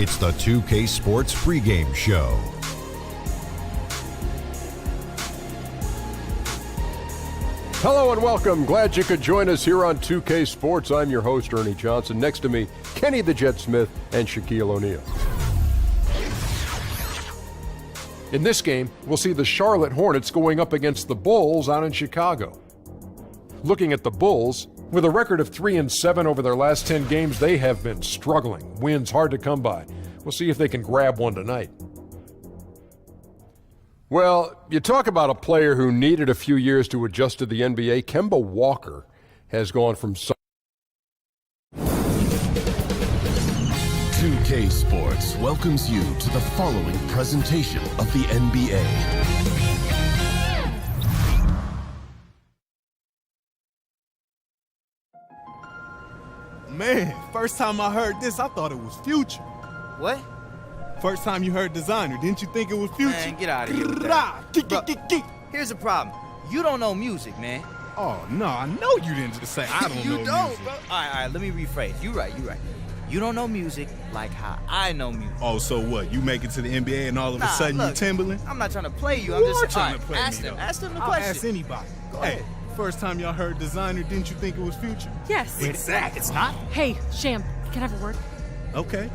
It's the 2K Sports pregame show. Hello and welcome. Glad you could join us here on 2K Sports. I'm your host, Ernie Johnson. Next to me, Kenny the Jet Smith and Shaquille O'Neal. In this game, we'll see the Charlotte Hornets going up against the Bulls out in Chicago. Looking at the Bulls, with a record of 3-7 over their last 10 games, they have been struggling. Wins hard to come by. We'll see if they can grab one tonight. Well, you talk about a player who needed a few years to adjust to the NBA. Kemba Walker has gone from 2K Sports welcomes you to the following presentation of the NBA. Man, first time I heard this, I thought it was Future. What? First time you heard Designer, didn't you think it was Future? Man, get out of here with that. Bro, here's the problem. You don't know music, man. Oh, no, I know you didn't just say I don't know music. You don't, bro. All right, let me rephrase. You right. You don't know music like how I know music. Oh, so what? You make it to the NBA and all of a sudden look, you Timberland? I'm not trying to play you. I'm You just are trying to play ask me, them. though. Ask them the I'll question. ask anybody. Go Hey, ahead. first time y'all heard Designer, didn't you think it was Future? Yes. Exactly. It's not? Hey, Sham, can I have a word? Okay.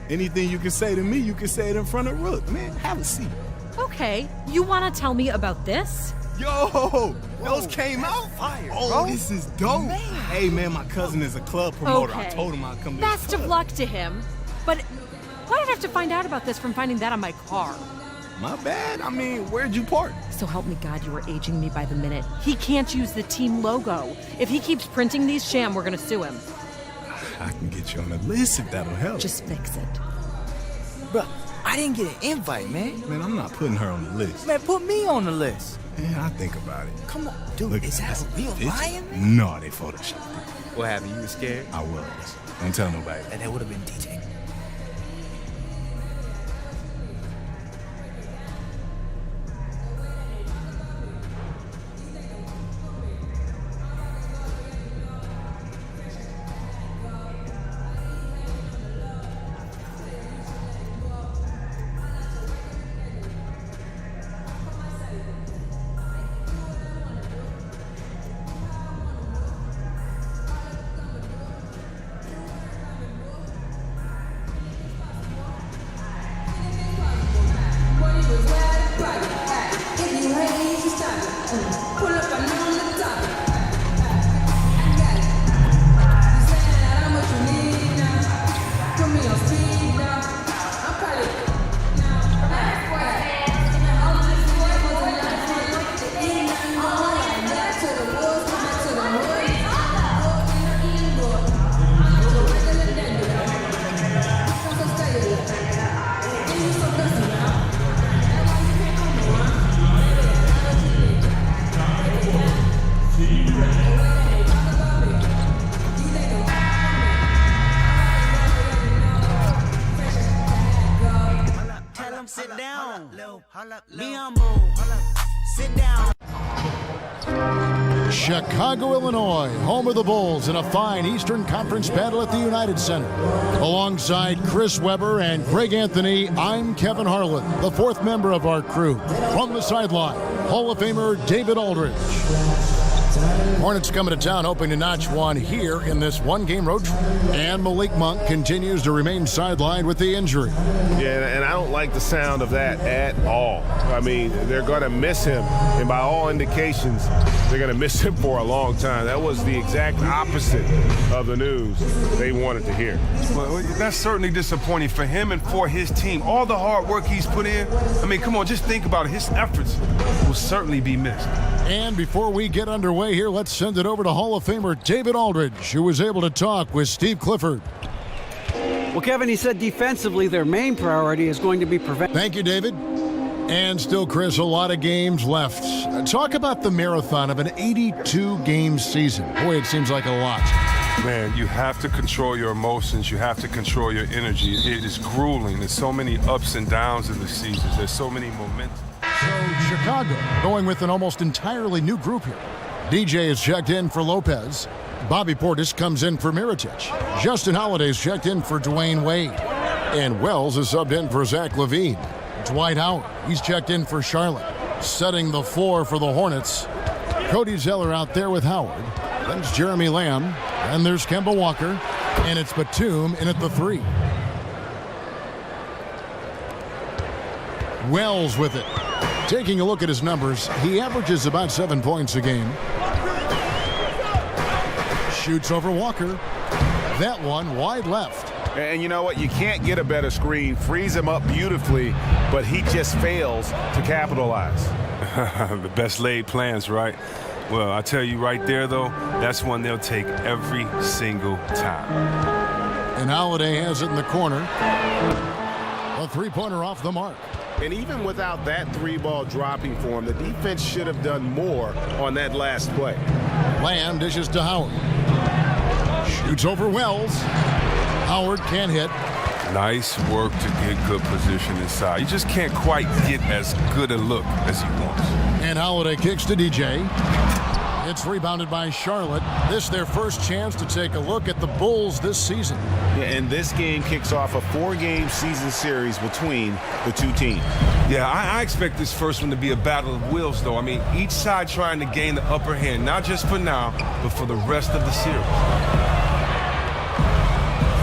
Anything you can say to me, you can say it in front of Rook. Man, have a seat. Okay, you want to tell me about this? Yo, those came out? Fire, oh, bro. This is dope. Man. Hey, man, my cousin is a club promoter. Okay. I told him I'd come to Best his of club. luck to him. But why did I have to find out about this from finding that on my car? My bad. I mean, where'd you park? So help me God, you are aging me by the minute. He can't use the team logo. If he keeps printing these, Sham, we're gonna sue him. I can get you on the list if that'll help. Just fix it. Bro, I didn't get an invite, man. Man, I'm not putting her on the list. Man, put me on the list. Man, I think about it. Come on, dude. Look, Is that a real picture. lion, man? No, they photoshopped it. What happened? You were scared? I was. Don't tell nobody. And that would have been DJ. Sit down. Be humble. Sit down. Chicago, Illinois, home of the Bulls in a fine Eastern Conference battle at the United Center. Alongside Chris Webber and Greg Anthony, I'm Kevin Harlan, the fourth member of our crew. From the sideline, Hall of Famer David Aldridge. Hornets coming to town hoping to notch one here in this one-game road trip. And Malik Monk continues to remain sidelined with the injury. Yeah, and I don't like the sound of that at all. I mean, they're going to miss him, and by all indications, they're going to miss him for a long time. That was the exact opposite of the news they wanted to hear. Well, that's certainly disappointing for him and for his team. All the hard work he's put in, I mean, come on, just think about it. His efforts will certainly be missed. And before we get underway here, let's send it over to Hall of Famer David Aldridge, who was able to talk with Steve Clifford. Well, Kevin, he said defensively their main priority is going to be prevent. Thank you, David. And still, Chris, a lot of games left. Talk about the marathon of an 82-game season. Boy, it seems like a lot. Man, you have to control your emotions. You have to control your energy. It is grueling. There's so many ups and downs in the seasons. There's so many momentum. So Chicago going with an almost entirely new group here. DJ is checked in for Lopez. Bobby Portis comes in for Mirotic. Justin Holiday's checked in for Dwayne Wade. And Wells is subbed in for Zach LaVine. Dwight Howard, he's checked in for Charlotte. Setting the floor for the Hornets. Cody Zeller out there with Howard. Then it's Jeremy Lamb. And there's Kemba Walker. And it's Batum in at the 3. Wells with it. Taking a look at his numbers, he averages about 7 points a game. Shoots over Walker. That one wide left. And you know what? You can't get a better screen. Frees him up beautifully, but he just fails to capitalize. The best laid plans, right? Well, I tell you right there, though, that's one they'll take every single time. And Holiday has it in the corner. A three-pointer off the mark. And even without that 3-ball dropping for him, the defense should have done more on that last play. Lamb dishes to Howard. Shoots over Wells. Howard can't hit. Nice work to get good position inside. You just can't quite get as good a look as he wants. And Holiday kicks to DJ. It's rebounded by Charlotte. This their first chance to take a look at the Bulls this season. Yeah, and this game kicks off a 4-game season series between the two teams. Yeah, I expect this first one to be a battle of wills, though. I mean, each side trying to gain the upper hand, not just for now, but for the rest of the series.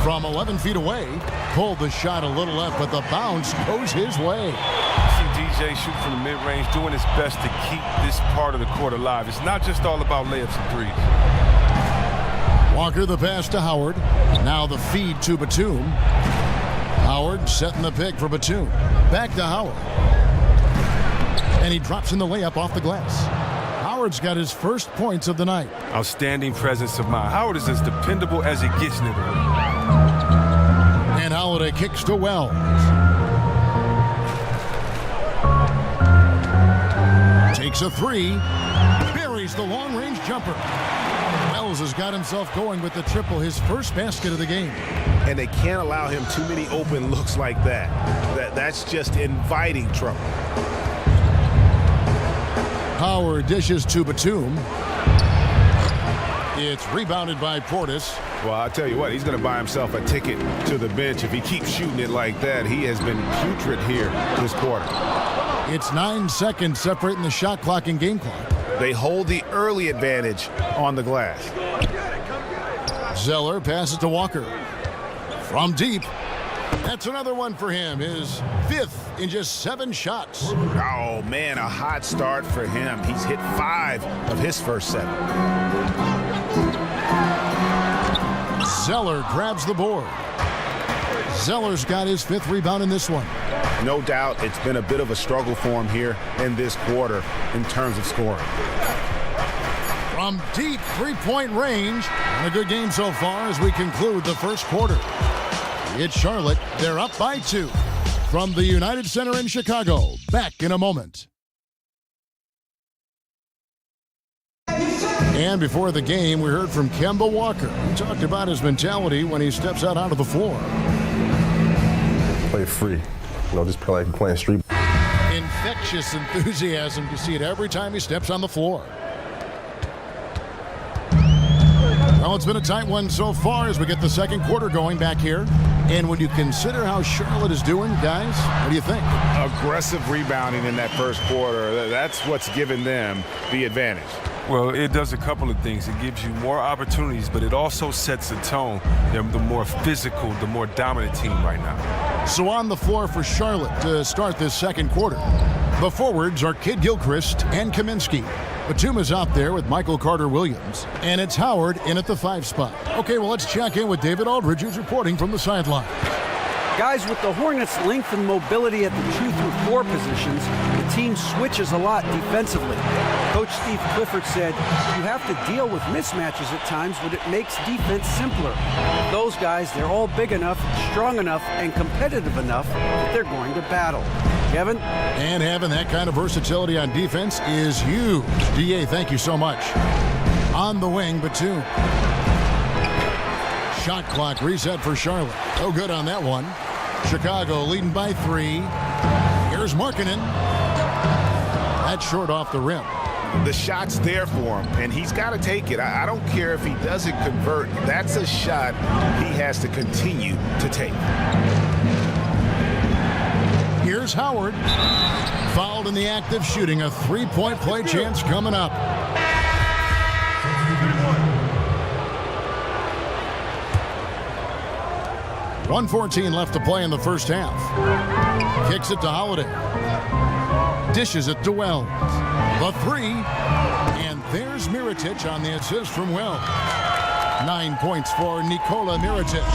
From 11 feet away, pulled the shot a little left, but the bounce goes his way. See DJ shoot from the mid-range, doing his best to keep this part of the court alive. It's not just all about layups and threes. Walker the pass to Howard. Now the feed to Batum. Howard setting the pick for Batum. Back to Howard. And he drops in the layup off the glass. Howard's got his first points of the night. Outstanding presence of mind. Howard is as dependable as he gets in it. And Holiday kicks to Wells. Takes a 3. Buries the long-range jumper. Wells has got himself going with the triple, his first basket of the game. And they can't allow him too many open looks like that. That's just inviting trouble. Howard dishes to Batum. It's rebounded by Portis. Well, I'll tell you what, he's going to buy himself a ticket to the bench. If he keeps shooting it like that, he has been putrid here this quarter. It's 9 seconds separating the shot clock and game clock. They hold the early advantage on the glass. Zeller passes to Walker. From deep. That's another one for him. His 5th in just 7 shots. Oh, man, a hot start for him. He's hit 5 of his first 7. Zeller grabs the board. Zeller's got his 5th rebound in this one. No doubt it's been a bit of a struggle for him here in this quarter in terms of scoring. From deep 3-point range. And a good game so far as we conclude the first quarter. It's Charlotte. They're up by 2. From the United Center in Chicago. Back in a moment. And before the game, we heard from Kemba Walker. He talked about his mentality when he steps out onto the floor. Play free. Just play like playing street. Infectious enthusiasm. You see it every time he steps on the floor. Well, it's been a tight one so far as we get the second quarter going back here. And when you consider how Charlotte is doing, guys, what do you think? Aggressive rebounding in that first quarter. That's what's given them the advantage. Well, it does a couple of things. It gives you more opportunities, but it also sets a tone. They're the more physical, the more dominant team right now. So on the floor for Charlotte to start this second quarter. The forwards are Kid Gilchrist and Kaminsky. Batum is out there with Michael Carter-Williams. And it's Howard in at the 5 spot. Okay, well, let's check in with David Aldridge, who's reporting from the sideline. Guys, with the Hornets' length and mobility at the 2 through 4 positions, the team switches a lot defensively. Coach Steve Clifford said, you have to deal with mismatches at times, but it makes defense simpler. Those guys, they're all big enough, strong enough, and competitive enough that they're going to battle. Kevin? And having that kind of versatility on defense is huge. DA, thank you so much. On the wing, Batum. Shot clock reset for Charlotte. No good on that one. Chicago leading by 3. Here's Markkanen. That's short off the rim. The shot's there for him, and he's got to take it. I don't care if he doesn't convert. That's a shot he has to continue to take. Here's Howard. Fouled in the act of shooting. A three-point play chance coming up. .114 left to play in the first half. Kicks it to Holiday. Dishes it to Wells. The three. And there's Mirotic on the assist from Wells. 9 points for Nikola Mirotic.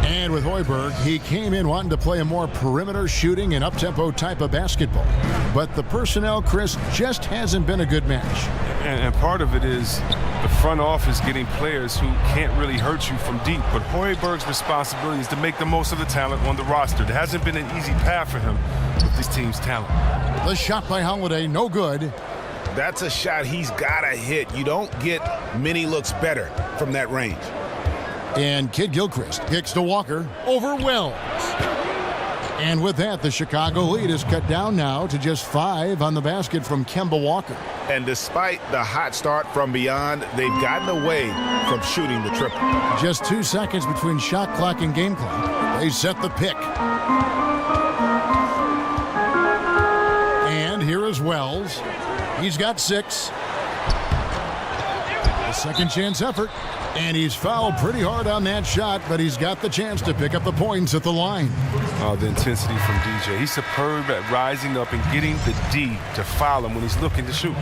And with Hoiberg, he came in wanting to play a more perimeter shooting and up-tempo type of basketball. But the personnel, Chris, just hasn't been a good match. And part of it is the front office getting players who can't really hurt you from deep. But Hoiberg's responsibility is to make the most of the talent on the roster. There hasn't been an easy path for him with this team's talent. The shot by Holiday, no good. That's a shot he's got to hit. You don't get many looks better from that range. And Kid Gilchrist kicks to Walker over Wells. And with that, the Chicago lead is cut down now to just 5 on the basket from Kemba Walker. And despite the hot start from beyond, they've gotten away from shooting the triple. Just 2 seconds between shot clock and game clock. They set the pick. And here is Wells. He's got 6. The second chance effort. And he's fouled pretty hard on that shot, but he's got the chance to pick up the points at the line. Oh, the intensity from DJ. He's superb at rising up and getting the D to foul him when he's looking to shoot.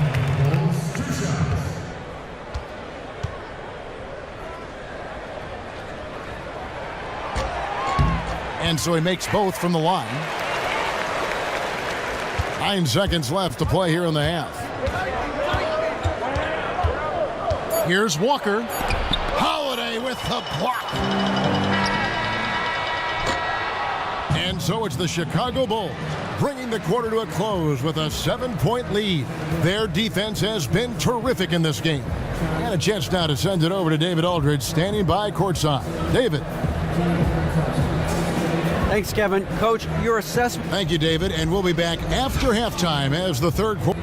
And so he makes both from the line. 9 seconds left to play here in the half. Here's Walker. Holiday with the block. And so it's the Chicago Bulls bringing the quarter to a close with a 7-point lead. Their defense has been terrific in this game. And a chance now to send it over to David Aldridge, standing by courtside. David. Thanks, Kevin. Coach, your assessment. Thank you, David. And we'll be back after halftime as the third quarter.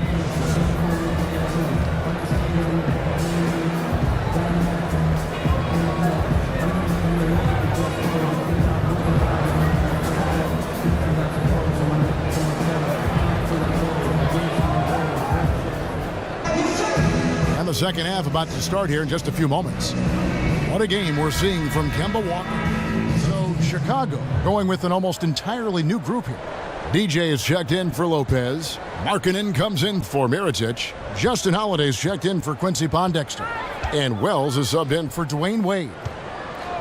The second half about to start here in just a few moments. What a game we're seeing from Kemba Walker. So Chicago going with an almost entirely new group here. DJ is checked in for Lopez. Markkanen comes in for Mirotic. Justin Holiday's checked in for Quincy Pondexter. And Wells is subbed in for Dwayne Wade.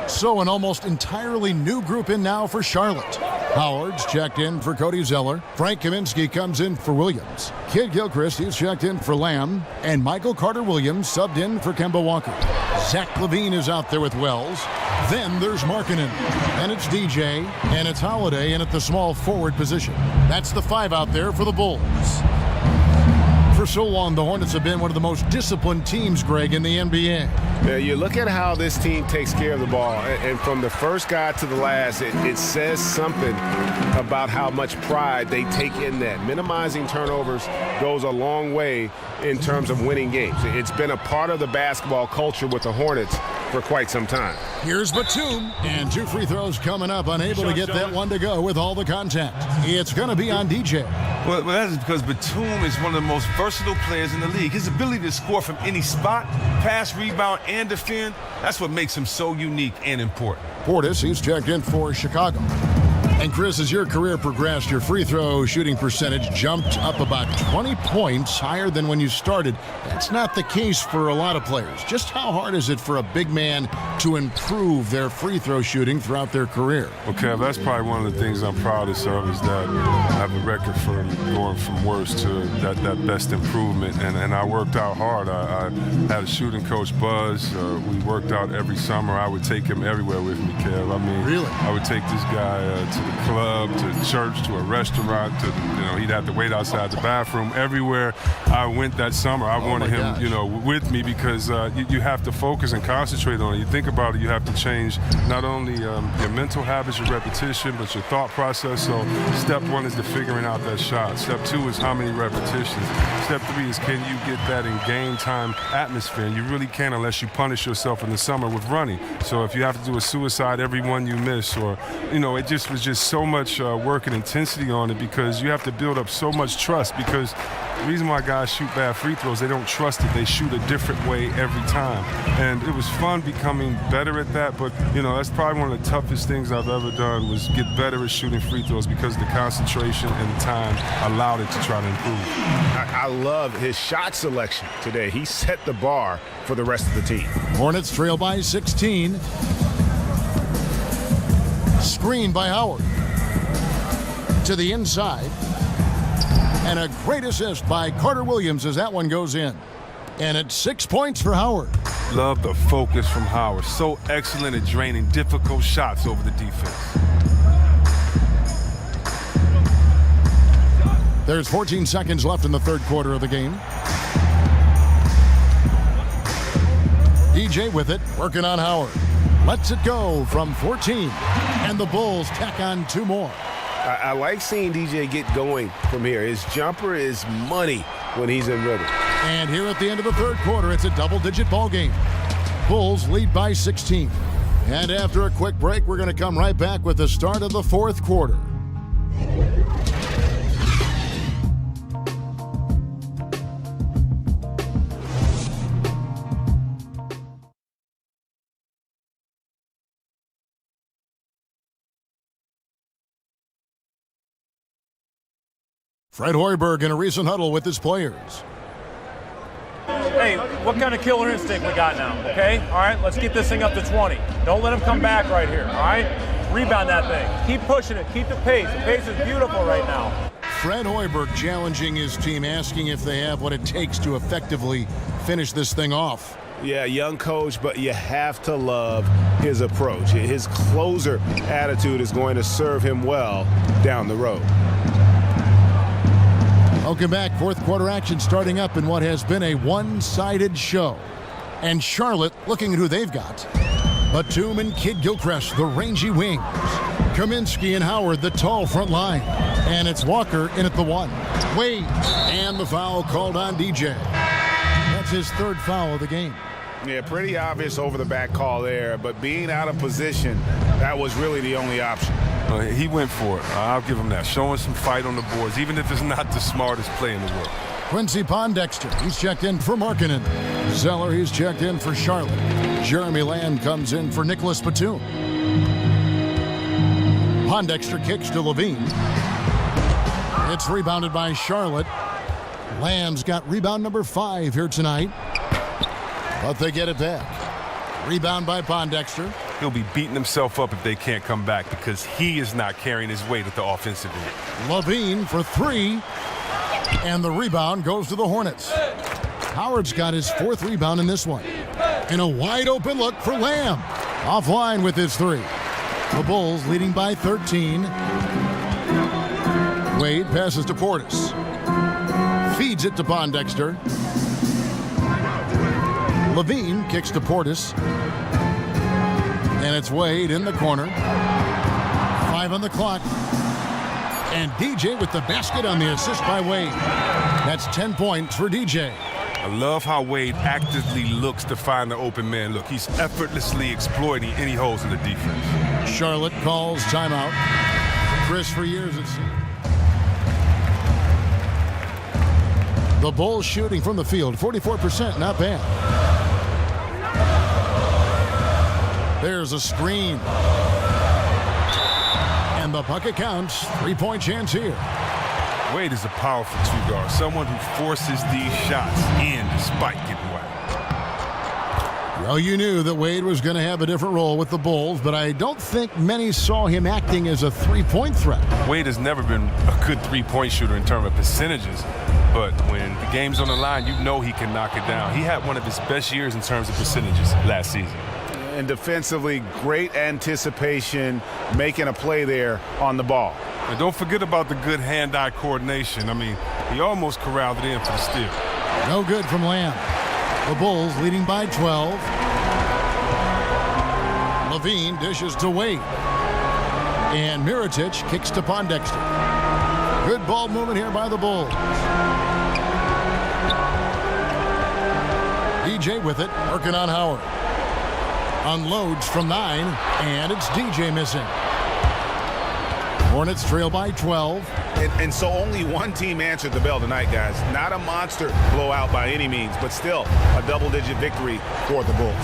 So an almost entirely new group in now for Charlotte. Howard's checked in for Cody Zeller. Frank Kaminsky comes in for Williams. Kid Gilchrist, he's checked in for Lamb. And Michael Carter-Williams subbed in for Kemba Walker. Zach LaVine is out there with Wells. Then there's Markkanen. And it's DJ. And it's Holiday in at the small forward position. That's the 5 out there for the Bulls. For so long, the Hornets have been one of the most disciplined teams, Greg, in the NBA. Yeah, you look at how this team takes care of the ball, and from the first guy to the last, it says something about how much pride they take in that. Minimizing turnovers goes a long way in terms of winning games. It's been a part of the basketball culture with the Hornets for quite some time. Here's Batum, and 2 free throws coming up, unable to get that one to go with all the contact. It's going to be on DJ. Well, that is because Batum is one of the most versatile players in the league. His ability to score from any spot, pass, rebound, and defend, that's what makes him so unique and important. Portis, he's checked in for Chicago. And Chris, as your career progressed, your free throw shooting percentage jumped up about 20 points higher than when you started. That's not the case for a lot of players. Just how hard is it for a big man to improve their free throw shooting throughout their career? Okay, that's probably one of the things I'm proudest of, is that I have a record for going from worst to that best improvement. And I worked out hard. I had a shooting coach, Buzz. We worked out every summer. I would take him everywhere with me, Kev. I mean, really? I would take this guy to the club, to church, to a restaurant, to, he'd have to wait outside the bathroom. Everywhere I went that summer, I wanted him, with me, because you have to focus and concentrate on it. You think about it, you have to change not only your mental habits, your repetition, but your thought process. So step 1 is the figuring out that shot. Step 2 is how many repetitions. Step 3 is, can you get that in game time atmosphere? And you really can't unless you punish yourself in the summer with running. So if you have to do a suicide every one you miss, or, it just was so much work and intensity on it because you have to build up so much trust, because the reason why guys shoot bad free throws, they don't trust it. They shoot a different way every time. And it was fun becoming better at that, but, you know, that's probably one of the toughest things I've ever done was get better at shooting free throws because the concentration and the time allowed it to try to improve. I love his shot selection today. He set the bar for the rest of the team. Hornets trail by 16. Screen by Howard. To the inside. And a great assist by Carter Williams as that one goes in. And it's 6 points for Howard. Love the focus from Howard. So excellent at draining difficult shots over the defense. There's 14 seconds left in the third quarter of the game. DJ with it, working on Howard. Lets it go from 14. And the Bulls tack on 2 more. I like seeing DJ get going from here. His jumper is money when he's in rhythm. And here at the end of the third quarter, it's a double-digit ball game. Bulls lead by 16. And after a quick break, we're going to come right back with the start of the fourth quarter. Fred Hoiberg in a recent huddle with his players. Hey, what kind of killer instinct we got now, okay? All right, let's get this thing up to 20. Don't let him come back right here, all right? Rebound that thing. Keep pushing it. Keep the pace. The pace is beautiful right now. Fred Hoiberg challenging his team, asking if they have what it takes to effectively finish this thing off. Yeah, young coach, but you have to love his approach. His closer attitude is going to serve him well down the road. Welcome back. Fourth quarter action starting up in what has been a one-sided show. And Charlotte looking at who they've got. Batum and Kid Gilchrist, the rangy wings. Kaminsky and Howard, the tall front line. And it's Walker in at the 1. Wade, and the foul called on DJ. That's his third foul of the game. Yeah, pretty obvious over the back call there, but being out of position, that was really the only option. He went for it. I'll give him that. Showing some fight on the boards, even if it's not the smartest play in the world. Quincy Pondexter, he's checked in for Markkanen. Zeller, he's checked in for Charlotte. Jeremy Lamb comes in for Nicholas Batum. Pondexter kicks to Levine. It's rebounded by Charlotte. Lamb's got rebound number 5 here tonight. But they get it back. Rebound by Pondexter. He'll be beating himself up if they can't come back because he is not carrying his weight at the offensive end. Levine for 3. And the rebound goes to the Hornets. Howard's got his 4th rebound in this one. And a wide open look for Lamb. Offline with his 3. The Bulls leading by 13. Wade passes to Portis. Feeds it to Pondexter. Levine kicks to Portis. And it's Wade in the corner. 5 on the clock. And DJ with the basket on the assist by Wade. That's 10 points for DJ. I love how Wade actively looks to find the open man look. He's effortlessly exploiting any holes in the defense. Charlotte calls timeout. Chris, for years it's... The Bulls shooting from the field, 44%, not bad. There's a screen. And the bucket counts. 3-point chance here. Wade is a powerful 2-guard, someone who forces these shots in despite getting wet. Well, you knew that Wade was going to have a different role with the Bulls, but I don't think many saw him acting as a 3-point threat. Wade has never been a good 3-point shooter in terms of percentages, but when the game's on the line, you know he can knock it down. He had one of his best years in terms of percentages last season. And defensively, great anticipation, making a play there on the ball. And don't forget about the good hand-eye coordination. I mean, he almost corralled it in for the steal. No good from Lamb. The Bulls leading by 12. Levine dishes to Wade. And Mirotic kicks to Pondexter. Good ball movement here by the Bulls. DJ with it, working on Howard. Unloads from 9, and it's DJ missing. Hornets trail by 12. And so only one team answered the bell tonight, guys. Not a monster blowout by any means, but still a double-digit victory for the Bulls.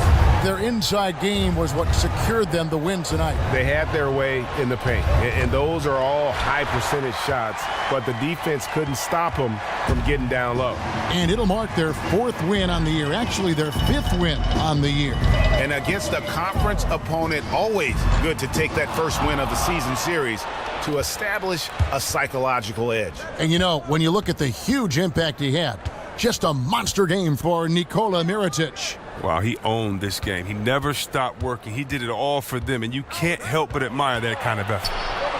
Their inside game was what secured them the win tonight. They had their way in the paint, and those are all high-percentage shots, but the defense couldn't stop them from getting down low. And it'll mark their 4th win on the year, actually their 5th win on the year. And against a conference opponent, always good to take that first win of the season series to establish a psychological edge. And you know, when you look at the huge impact he had, just a monster game for Nikola Mirotic. Wow, he owned this game. He never stopped working. He did it all for them, and you can't help but admire that kind of effort.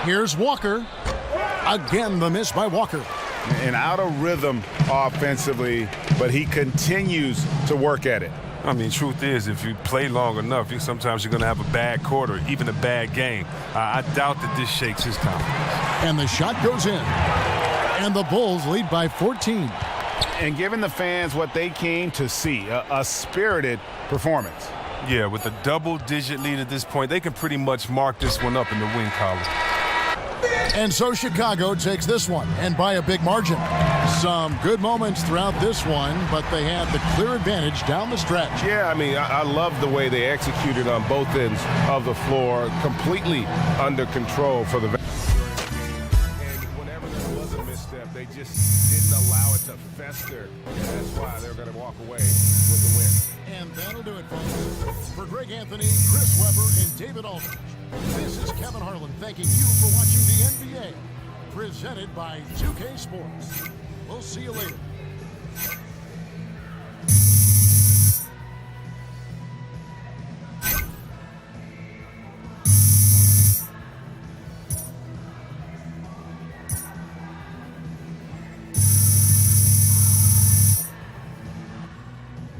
Here's Walker. Again, the miss by Walker. And out of rhythm offensively, but he continues to work at it. I mean, truth is, if you play long enough, sometimes you're going to have a bad quarter, even a bad game. I doubt that this shakes his confidence. And the shot goes in. And the Bulls lead by 14. And giving the fans what they came to see, a spirited performance. Yeah, with a double-digit lead at this point, they can pretty much mark this one up in the win column. And so Chicago takes this one, and by a big margin. Some good moments throughout this one, but they had the clear advantage down the stretch. Yeah, I mean, I love the way they executed on both ends of the floor, completely under control for the. And whenever there was a misstep, they just didn't allow it to fester. And that's why they're going to walk away with the win. And that'll do it, folks. For Greg Anthony, Chris Webber, and David Aldridge, this is Kevin Harlan thanking you for watching the NBA, presented by 2K Sports. We'll see you later.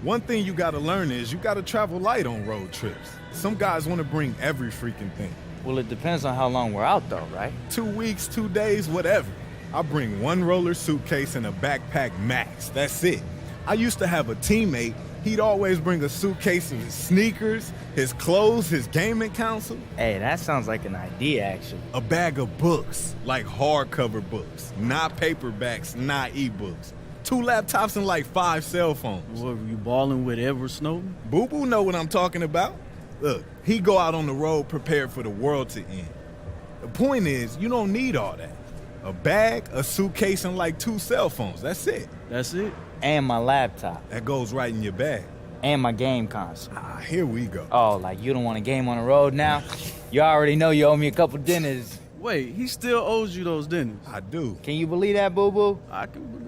One thing you gotta learn is you gotta travel light on road trips. Some guys wanna bring every freaking thing. Well, it depends on how long we're out though, right? 2 weeks, 2 days, whatever. I bring one roller suitcase and a backpack max, that's it. I used to have a teammate, he'd always bring a suitcase of his sneakers, his clothes, his gaming console. Hey, that sounds like an idea, actually. A bag of books, like hardcover books, not paperbacks, not ebooks. 2 laptops and like 5 cell phones. What, were you balling with Edward Snowden? Boo-Boo know what I'm talking about. Look, he go out on the road prepared for the world to end. The point is, you don't need all that. A bag, a suitcase, and like 2 cell phones. That's it. That's it? And my laptop. That goes right in your bag. And my game console. Ah, here we go. Oh, like you don't want a game on the road now? You already know you owe me a couple dinners. Wait, he still owes you those dinners. I do. Can you believe that, Boo-Boo? I can believe